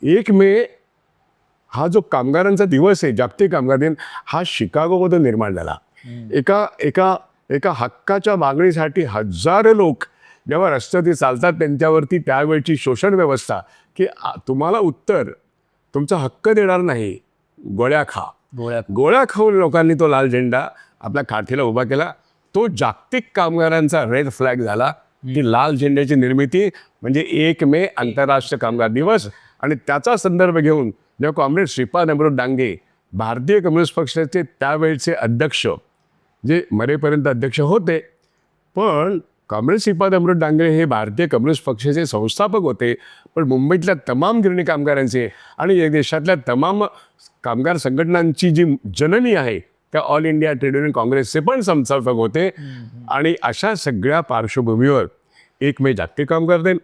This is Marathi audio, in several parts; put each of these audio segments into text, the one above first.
1 मे हा जो कामगारांचा दिवस आहे, जागतिक कामगार दिन, हा शिकागोमधून निर्माण झाला. एका एका एका हक्काच्या मागणीसाठी हजारो लोक जेव्हा रस्त्यावरती चालतात, त्यांच्यावरती त्यावेळची शोषण व्यवस्था, की तुम्हाला उत्तर, तुमचा हक्क देणार नाही, गोळ्या खा. गोळ्या खाऊन लोकांनी तो लाल झेंडा आपल्या काठीला उभा केला. तो जागतिक कामगारांचा रेड फ्लॅग झाला. ती लाल झेंड्याची निर्मिती म्हणजे 1 मे आंतरराष्ट्रीय कामगार दिवस. आणि त्याचा संदर्भ घेऊन जेव्हा कॉम्रेड श्रीपाद अमृत डांगे, भारतीय कम्युनिस्ट पक्षाचे त्यावेळचे अध्यक्ष, जे मरेपर्यंत अध्यक्ष होते, पण कॉम्रेड श्रीपाद अमृत डांगे हे भारतीय कम्युनिस्ट पक्षाचे संस्थापक होते, पण मुंबईतल्या तमाम गिरणी कामगारांचे आणि या देशातल्या तमाम कामगार संघटनांची जी जननी आहे त्या ऑल इंडिया ट्रेड युनियन काँग्रेसचे पण संस्थापक होते. आणि अशा सगळ्या पार्श्वभूमीवर 1 मे जागतिक कामगार दिन,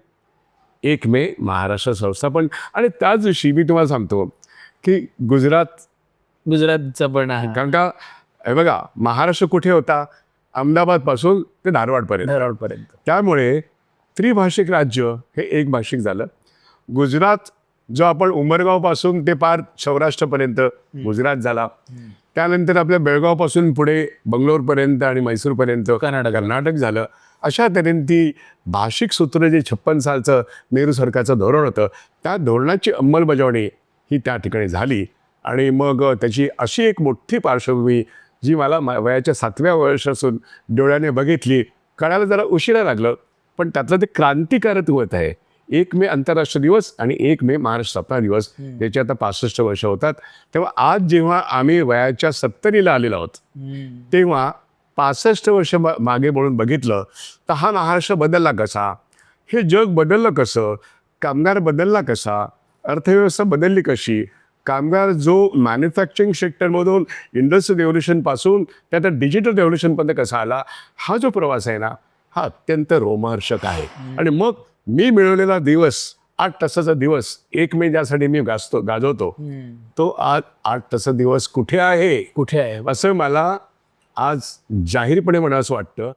1 मे महाराष्ट्र संस्थापन. आणि त्याच दिवशी मी तुम्हाला सांगतो की गुजरातचं पण आहे. कारण का हे बघा, महाराष्ट्र कुठे होता? अहमदाबादपासून ते धारवाडपर्यंत. त्यामुळे त्रिभाषिक राज्य हे एक भाषिक झालं. गुजरात जो आपण उमरगावपासून ते पार सौराष्ट्रपर्यंत गुजरात झाला. त्यानंतर आपल्या बेळगावपासून पुढे बंगलोरपर्यंत आणि मैसूरपर्यंत कर्नाटक झालं. अशा तऱ्हेने ती भाषिक सूत्र जे 56 सालचं नेहरू सरकारचं धोरण होतं, त्या धोरणाची अंमलबजावणी ही त्या ठिकाणी झाली. आणि मग त्याची अशी एक मोठी पार्श्वभूमी जी मला वयाच्या 7व्या वर्षापासून डोळ्याने बघितली, कळायला जरा उशिरा लागलं, पण त्यातलं ते क्रांतिकारक होत आहे. 1 मे आंतरराष्ट्रीय दिवस आणि 1 मे महाराष्ट्र स्थापना दिवस, याचे आता 65 वर्ष होतात. तेव्हा आज जेव्हा आम्ही वयाच्या 70ला आलेलो आहोत, तेव्हा 65 वर्ष मागे म्हणून बघितलं तर हा महाराष्ट्र बदलला कसा, हे जग बदललं कसं, कामगार बदलला कसा, अर्थव्यवस्था बदलली कशी, कामगार जो मॅन्युफॅक्चरिंग सेक्टरमधून इंडस्ट्रियल रेव्होल्युशनपासून त्यात डिजिटल रेव्होल्युशनपर्यंत कसा आला, हा जो प्रवास आहे ना, हा अत्यंत रोमहर्षक आहे. आणि मग मी मिळवलेला दिवस, 8 तासाचा दिवस, 1 मे ज्यासाठी मी गाजवतो, तो आज 8 तासाचा दिवस कुठे आहे असं मला आज जाहीरपणे म्हणावंसं वाटतं.